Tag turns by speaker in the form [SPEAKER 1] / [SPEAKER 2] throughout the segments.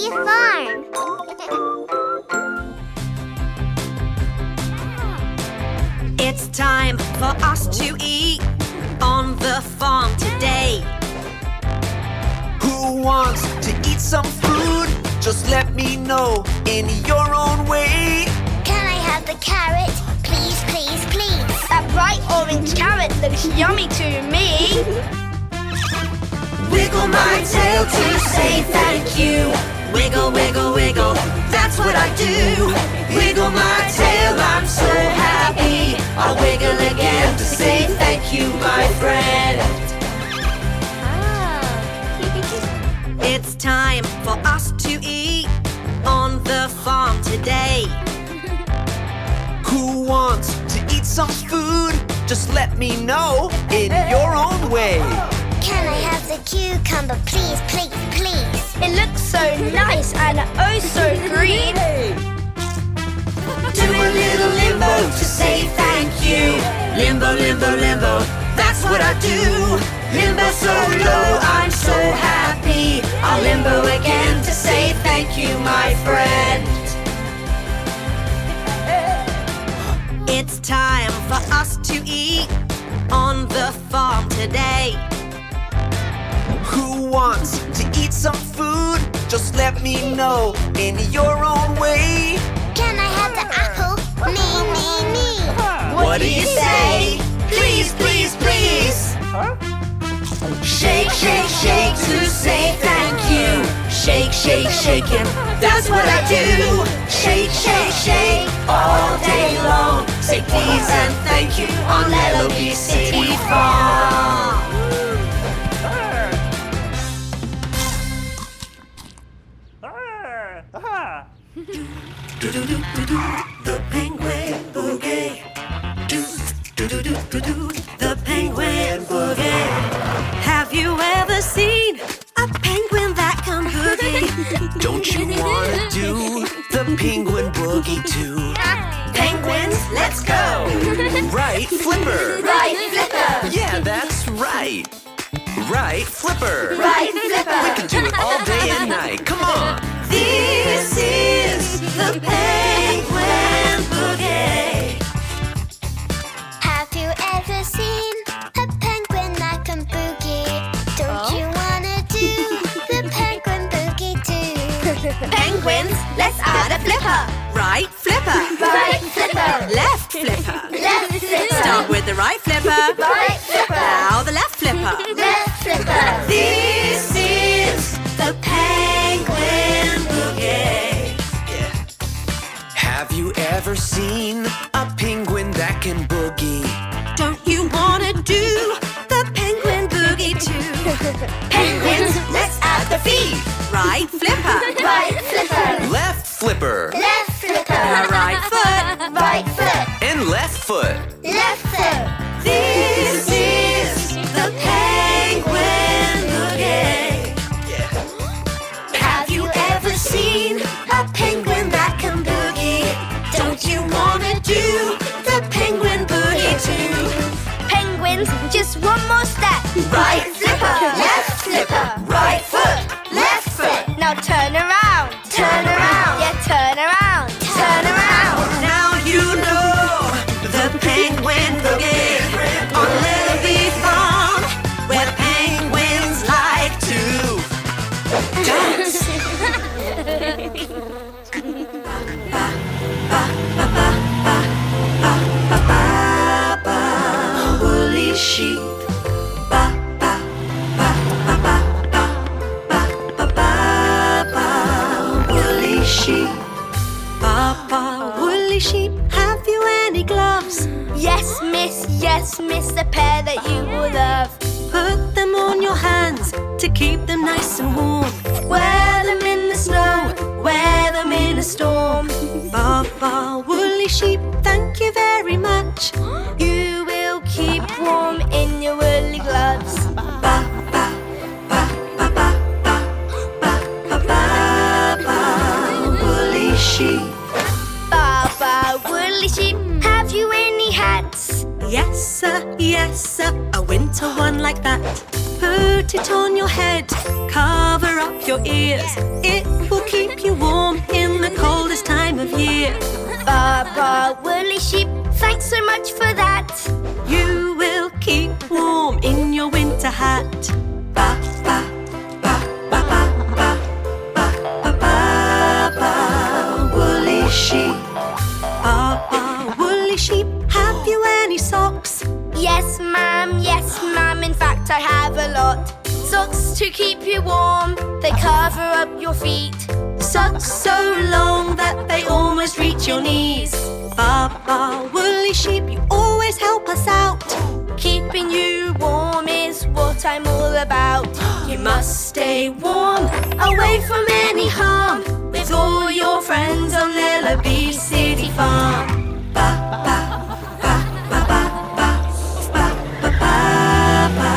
[SPEAKER 1] Lellobee farm.
[SPEAKER 2] It's time for us to eat on the farm today.
[SPEAKER 3] Who wants to eat some food? Just let me know in your own way.
[SPEAKER 1] Can I have the carrot? Please, please, please.
[SPEAKER 4] That bright orange carrot looks yummy to me.
[SPEAKER 2] Wiggle my tail to say thank you. Wiggle, wiggle, wiggle, that's what I do. Wiggle my tail, I'm so happy. I'll wiggle again to say thank you, my friend. It's time for us to eat on the farm today.
[SPEAKER 3] Who wants to eat some food? Just let me know in your own way.
[SPEAKER 1] Can I have the cucumber? Please, please, please.
[SPEAKER 4] It looks so nice and oh so green.
[SPEAKER 2] Do a little limbo to say thank you. Limbo, limbo, limbo, that's what I do. Limbo so low, I'm so happy. I'll limbo again to say thank you, my friend. It's time for us to eat on the farm today.
[SPEAKER 3] Who wants to eat some food? Just let me know in your own way.
[SPEAKER 1] Can I have the apple? Me, me, me.
[SPEAKER 2] What do you say? Please, please, please. Shake, shake, shake to say thank you. Shake, shake, shaking, that's what I do. Shake, shake, shake all day long. Say please and thank you on Lellobee City Farm. The penguin boogie. The penguin boogie. Have you ever seen a penguin that can boogie?
[SPEAKER 3] Don't you wanna do the penguin boogie too?
[SPEAKER 2] Penguins, let's go!
[SPEAKER 3] Right, Flipper!
[SPEAKER 2] Right, Flipper!
[SPEAKER 3] Yeah, that's right! Right, Flipper!
[SPEAKER 2] Right, Flipper!
[SPEAKER 3] We can do it all day and night. Come on!
[SPEAKER 2] This is the penguin boogie.
[SPEAKER 1] Have you ever seen a penguin that can boogie? Don't you wanna do the penguin boogie too?
[SPEAKER 2] Penguins, let's add a flipper. Right, Flipper!
[SPEAKER 4] Right flipper.
[SPEAKER 2] Left flipper.
[SPEAKER 4] Left flipper.
[SPEAKER 2] Start with the right flipper.
[SPEAKER 4] Right flipper.
[SPEAKER 2] Now the left flipper.
[SPEAKER 4] Left flipper.
[SPEAKER 2] This is the penguin boogie.
[SPEAKER 3] Have you ever seen a penguin that can boogie?
[SPEAKER 2] Don't you wanna do the penguin boogie too? Penguins, let's add the feet. Right flipper.
[SPEAKER 4] Right flipper.
[SPEAKER 3] Left flipper!
[SPEAKER 4] Left flipper.
[SPEAKER 2] Now right foot.
[SPEAKER 4] Right foot.
[SPEAKER 3] And left foot!
[SPEAKER 4] Left foot.
[SPEAKER 2] This is the penguin boogie. Have you ever seen a penguin that can boogie? Don't you wanna do the penguin boogie too?
[SPEAKER 4] Penguins, just one more step.
[SPEAKER 2] Right flipper.
[SPEAKER 4] Left flipper.
[SPEAKER 2] Right foot. Left foot.
[SPEAKER 4] Now turn around.
[SPEAKER 2] Turn around.
[SPEAKER 4] Yeah, turn around. Turn around.
[SPEAKER 2] Now you know the penguin boogie on Lellobee Farm, where penguins like to dance. Baa baa woolly sheep. Baa baa baa baa baa baa baa baa woolly sheep. Baa baa woolly sheep, have you any gloves?
[SPEAKER 4] Yes, miss, a pair that you will love.
[SPEAKER 2] Put them on your hands to keep them nice and warm. Wear them in the snow, wear them in a storm. Baa baa woolly sheep, thank you very much.
[SPEAKER 4] You will keep warm in your woolly gloves.
[SPEAKER 2] Baa baa baa baa baa baa baa baa baa woolly sheep.
[SPEAKER 4] Baa baa woolly sheep, have you any hats?
[SPEAKER 2] Yes sir, a winter one like that. Put Put it on your head, cover up your ears. It will keep you warm in the coldest time of year.
[SPEAKER 4] Baa Baa woolly sheep, thanks so much for that.
[SPEAKER 2] You will keep warm in your winter hat. Ba ba ba ba ba ba ba ba ba ba woolly sheep. Baa Baa woolly sheep, have you any socks?
[SPEAKER 4] Yes, ma'am, in fact I have a lot. Socks to keep you warm, they cover up your feet.
[SPEAKER 2] Socks so long that they almost reach your knees. Baa Baa woolly sheep, you always help us out.
[SPEAKER 4] Keeping you warm is what I'm all about.
[SPEAKER 2] You must stay warm, away from any harm, with all your friends on Lellobee City Farm. Ba ba ba ba ba ba ba ba ba ba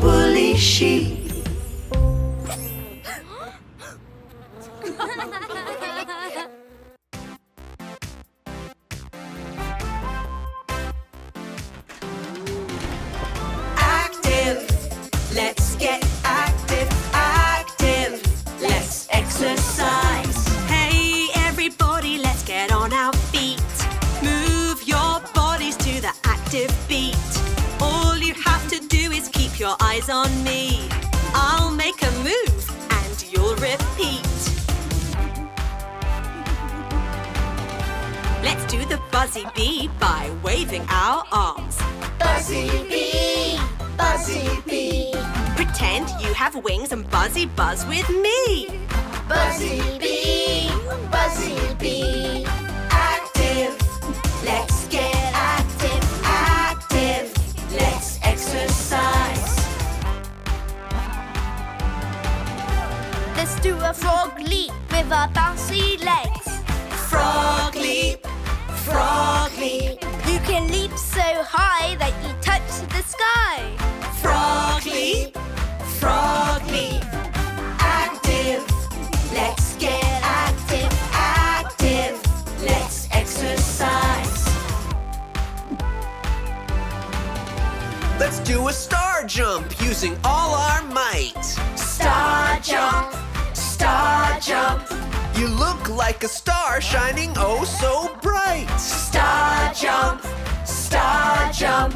[SPEAKER 2] woolly sheep. Active, let's get active, active. Let's exercise. Hey everybody, let's get on our feet. Move your bodies to the active beat. All you have to do is keep your eyes on me. I'll make a move and you'll repeat. Let's do the buzzy bee by waving our arms.
[SPEAKER 1] Buzzy bee, buzzy bee,
[SPEAKER 2] Pretend you have wings and buzzy buzz with me.
[SPEAKER 1] buzzy bee, buzzy bee.
[SPEAKER 2] Active, let's get active, active. Let's exercise.
[SPEAKER 4] Let's do a frog leap with our bouncy legs.
[SPEAKER 2] Frog leap, frog leap.
[SPEAKER 4] You can leap so high that you touch the sky.
[SPEAKER 2] Frog leap, frog leap. Active, let's get active, active. Let's exercise.
[SPEAKER 3] Let's do a star jump using all our might.
[SPEAKER 2] Star jump, star jump.
[SPEAKER 3] You look like a star shining oh so bright.
[SPEAKER 2] Star jump, star jump.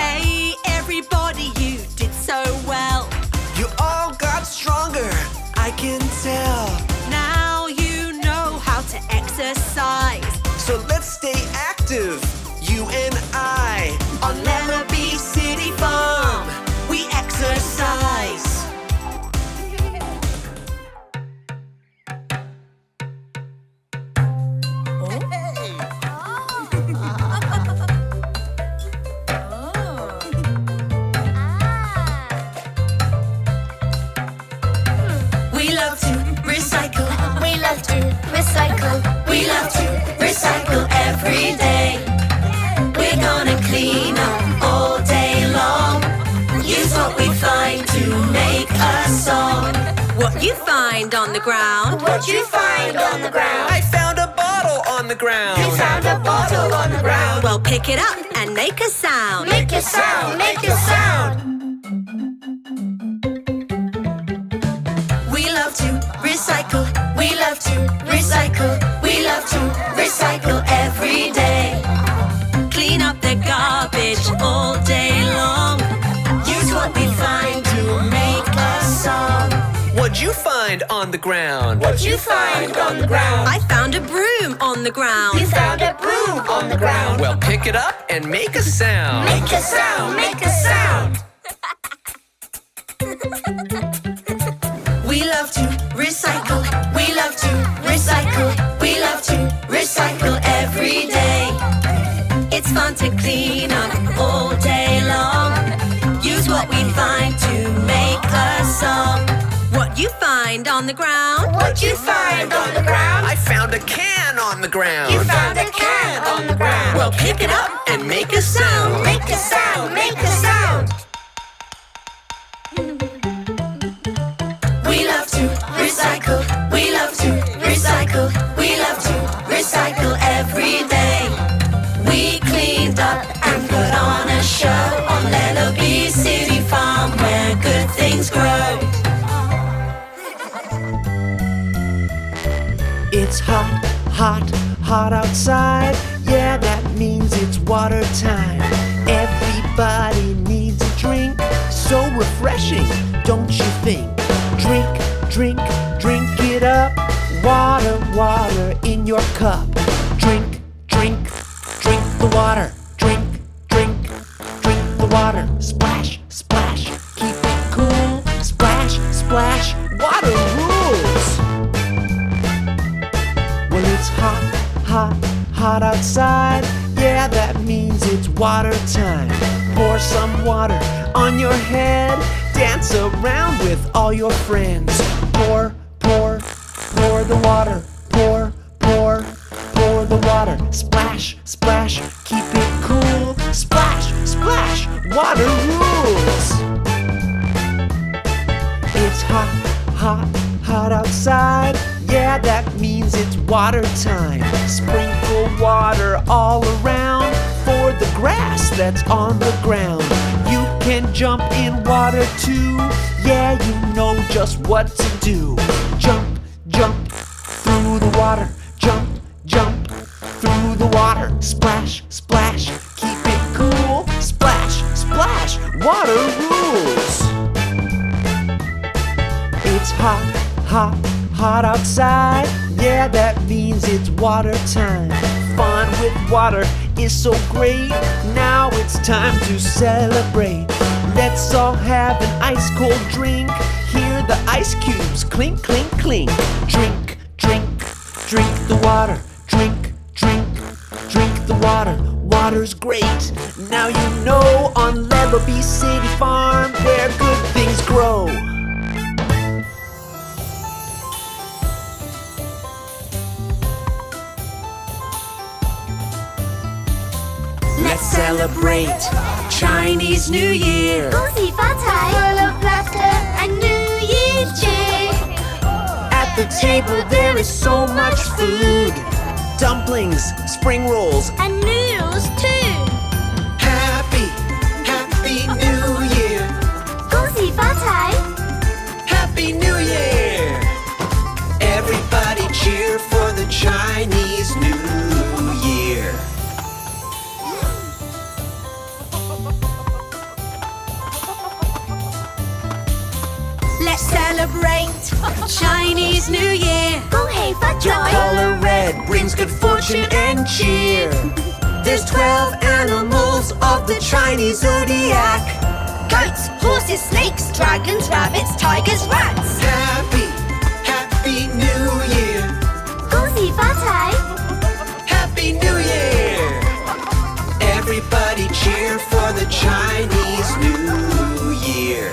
[SPEAKER 2] Hey everybody, you did so well.
[SPEAKER 3] You all got stronger, I can tell.
[SPEAKER 2] Now you know how to exercise.
[SPEAKER 3] So let's stay active, you and I.
[SPEAKER 2] On Lellobee City Farm, we exercise. We love to recycle.
[SPEAKER 4] We love to recycle.
[SPEAKER 2] We love to recycle every day. We're gonna clean up all day long. Use what we find to make a song. What you find on the ground?
[SPEAKER 4] What you find on the ground?
[SPEAKER 3] I found a bottle on the ground.
[SPEAKER 4] You found a bottle on the ground.
[SPEAKER 2] Well, pick it up and make a sound.
[SPEAKER 4] Make a sound, make a sound.
[SPEAKER 2] We love to recycle. We love to recycle. We love to recycle every day. Clean up the garbage all day long. Use what we find to make a song.
[SPEAKER 3] What'd you find on the ground?
[SPEAKER 4] What you find on the ground?
[SPEAKER 2] I found a broom on the ground.
[SPEAKER 4] You found a broom on the ground.
[SPEAKER 3] Well, pick it up and make a sound.
[SPEAKER 4] Make a sound, make a sound.
[SPEAKER 2] We love to recycle. We love to recycle. We love to recycle every day. It's fun to clean up all day long. Use what we find to make a song. What you find on the ground?
[SPEAKER 4] What you find on the ground?
[SPEAKER 3] I found a can on the ground.
[SPEAKER 4] You found a can on the ground.
[SPEAKER 2] Well, pick it up and make a sound.
[SPEAKER 4] Make a sound, make a sound.
[SPEAKER 2] We love to recycle. We love to recycle. We love to recycle every day. We cleaned up and put on a show on Lellobee City Farm where good things things grow.
[SPEAKER 3] It's hot, hot, hot outside. Yeah, that means it's water time. Everybody needs a drink. So refreshing, don't you think? Drink, drink, drink it up. Water, water in your cup. Drink, drink, drink the water. Drink, drink, drink the water. Splash, splash, keep it cool. Splash, splash, water rules. Well, it's hot, hot, hot outside. Yeah, that means it's water time. Pour some water on your head. Dance around with all your friends. Pour, pour, pour the water. Pour, pour, pour the water. Splash, splash, keep it cool. Splash, splash, water rules. It's hot, hot, hot outside. Yeah, that means it's water time. Sprinkle water all around for the grass that's on the ground. You can jump in water too. Yeah, you know just what to do. Jump, jump through the water. Jump, jump through the water. Splash, splash, keep it cool. Splash, splash, water rules. It's hot, hot, hot outside. Yeah, that means it's water time. Fun with water is so great. Now it's time to celebrate. Let's all have an ice cold drink. Hear the ice cubes clink, clink, clink. Drink, drink, drink the water. Drink, drink, drink the water. Water's great. Now you know on Lellobee City Farm where good things grow.
[SPEAKER 2] Let's celebrate Chinese New Year.
[SPEAKER 1] 恭喜发财
[SPEAKER 4] Full of laughter and New Year's cheer.
[SPEAKER 3] At the table there is so much food. Dumplings, spring rolls,
[SPEAKER 4] And noodles too.
[SPEAKER 3] Happy, happy New Year.
[SPEAKER 1] 恭喜发财
[SPEAKER 3] Happy New Year. Everybody cheer for the Chinese New Year.
[SPEAKER 2] Let's celebrate Chinese New Year.
[SPEAKER 1] 恭喜发
[SPEAKER 3] Your
[SPEAKER 1] 财
[SPEAKER 3] color red brings good fortune and cheer. There's 12 animals of the Chinese zodiac.
[SPEAKER 4] Goats, horses, snakes, dragons, rabbits, tigers, rats.
[SPEAKER 3] Happy, happy New Year.
[SPEAKER 1] 恭喜发财
[SPEAKER 3] Happy New Year. Everybody cheer for the Chinese New Year.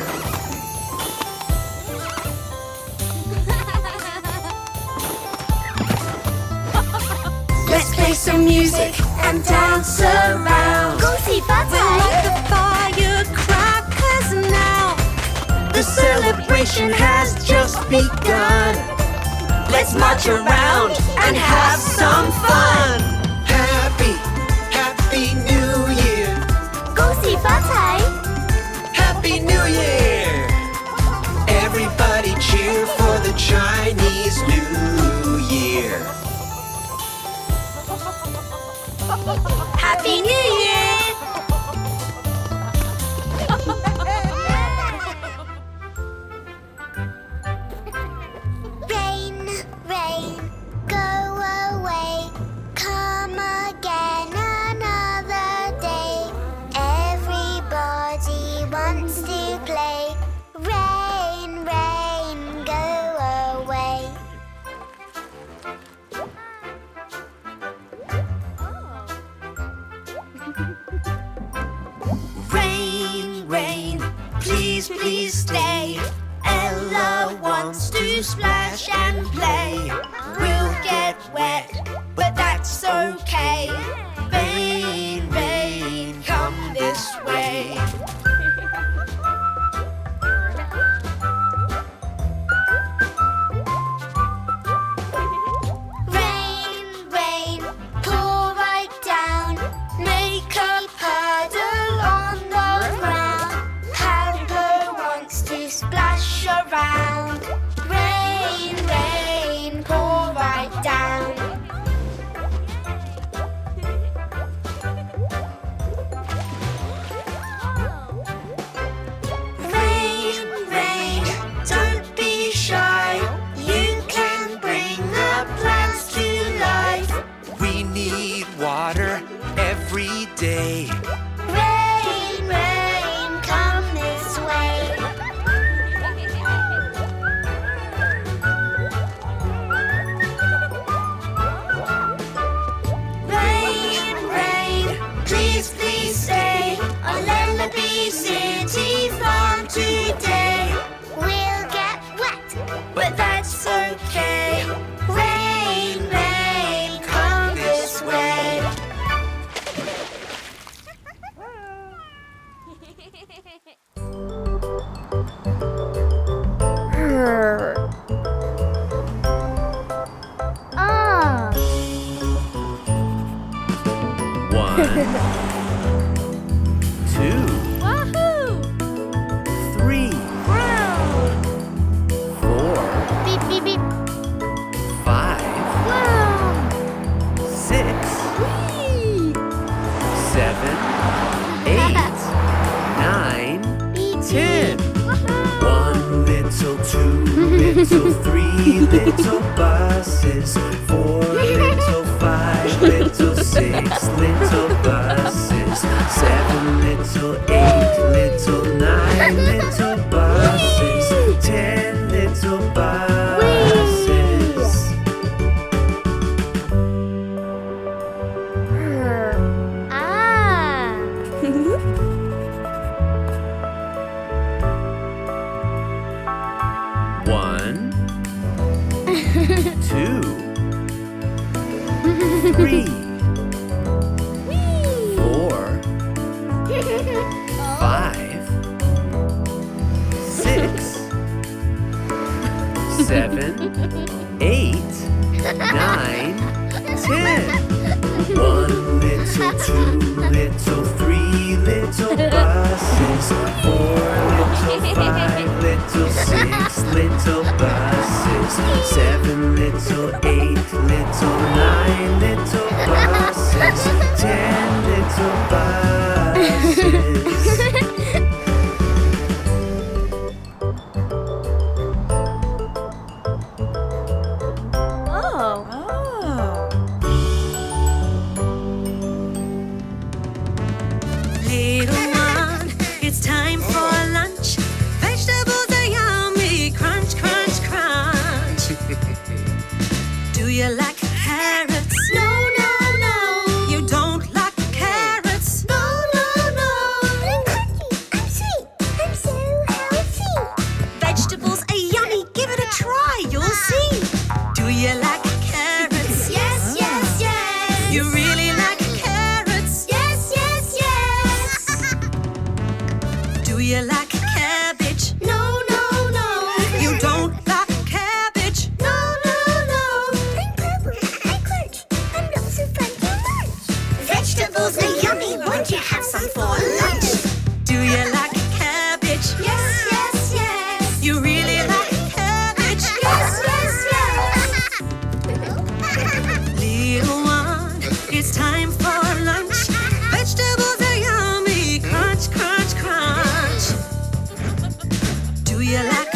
[SPEAKER 2] Let's play some music and dance around.
[SPEAKER 1] 恭喜发
[SPEAKER 2] We'll
[SPEAKER 1] 财
[SPEAKER 2] light the firecrackers now. The celebration has just begun. Let's march around and have some fun.
[SPEAKER 3] Happy, happy New Year.
[SPEAKER 1] 恭喜发财
[SPEAKER 3] Happy New Year. Everybody cheer for the Chinese New Year.
[SPEAKER 4] Happy New Year.
[SPEAKER 1] Rain, rain, go away. Come again another day. Everybody wants to play. Rain, rain, go away.
[SPEAKER 2] Rain, rain, please, please stay. Ella wants to splash and play. We'll get wet, but that's okay. Rain, rain, come this way.
[SPEAKER 1] Rain, rain, pour right down. Make a puddle on the ground. Pamper wants to splash Ah.
[SPEAKER 3] 1, 2,
[SPEAKER 4] Wahoo!
[SPEAKER 3] 3, 4,
[SPEAKER 1] Beep, beep, beep.
[SPEAKER 3] 5,
[SPEAKER 1] Wow.
[SPEAKER 3] 6, 7, 8, 9,
[SPEAKER 1] Beep,
[SPEAKER 3] 10.
[SPEAKER 1] beep.
[SPEAKER 3] 1 little, 2 little, 3 little buses. 4 little, 5 little, 6 little buses. 7 little, 8 little, 9 little buses. 10 little buses.
[SPEAKER 1] Ah.
[SPEAKER 3] 1, 2, 3, 4, 5, 6, 7, 8, 9, 10. 1 little, 2 little, 3 little buses. 4 little, 5 little, 6 little buses. 7 little, 8 little, 9 little buses. 10 little buses.
[SPEAKER 4] Oh.
[SPEAKER 2] Little one, it's time for lunch. Vegetables are yummy, crunch, crunch, crunch. Do you like carrots? No, no, no. You don't like carrots? No, no, no.
[SPEAKER 1] I'm crunchy. I'm sweet. I'm so healthy.
[SPEAKER 2] Vegetables are yummy, give it a try, you'll see. Do you like carrots?
[SPEAKER 1] Yes, yes, yes.
[SPEAKER 2] You really like carrots?
[SPEAKER 1] Yes, yes, yes.
[SPEAKER 2] Do you like cabbage?
[SPEAKER 1] No, no, no.
[SPEAKER 2] You don't like cabbage?
[SPEAKER 1] No, no, no. I'm purple. I crunch. I'm not so fun to lunch.
[SPEAKER 2] Vegetables are yummy, won't you have some for lunch? Do you like cabbage?
[SPEAKER 1] Yes, yes, yes.
[SPEAKER 2] You really like cabbage?
[SPEAKER 1] Yes, yes,
[SPEAKER 2] Little one, it's time for lunch. Vegetables are yummy, crunch, crunch, crunch. Do you like